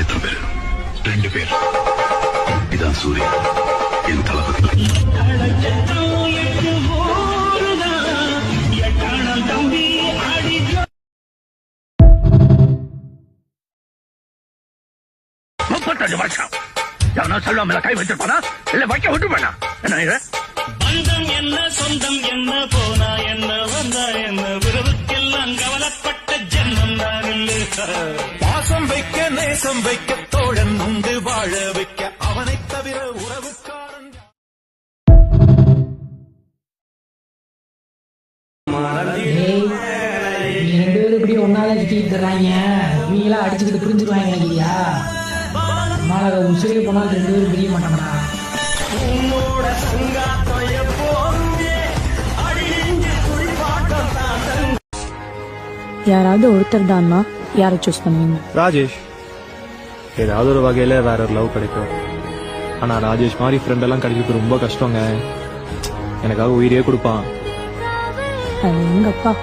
எத்தனை பேர்? 2 பேர். இதான் சூர்யா, என் தளபதி. வருஷம் யாரா செல்வாமல கை வச்சிருப்பானா இல்ல வைக்க விட்டு வேணா என்ன இது? பந்தம் என்ன சொந்தம் என்ன போனா என்ன வந்தா என்ன விரவுக்கெல்லாம் கவலைப்பட்ட ஜென்மம் தான் இல்லை. பாசம் வைக்க நேசம் வைக்க தோழன் உண்டு வாழ வைக்க அவனை தவிர உறவுக்காரன். ரெண்டு பேரும் இப்படி ஒன்னால சுத்திட்டு தர்றாங்க, நீங்களா அடிச்சுக்கிட்டு புரிஞ்சுக்குவாங்க நினைக்கிறியா? மாலை உசுரே போனால் 2 பேரும் பிரிய மாட்டாங்கடா. யாராவது ஒருத்தர் தான்னா யாரை சூஸ் பண்ணுவீங்க? ராஜேஷ். ஏதாவது ஒரு வகையில வேற ஒரு லவ் கிடைக்கும். ஆனா ராஜேஷ் மாதிரி ஃப்ரெண்ட் எல்லாம் கிடைக்கிறது ரொம்ப கஷ்டங்க. எனக்காக உயிரே கொடுப்பான். அது எங்கப்பா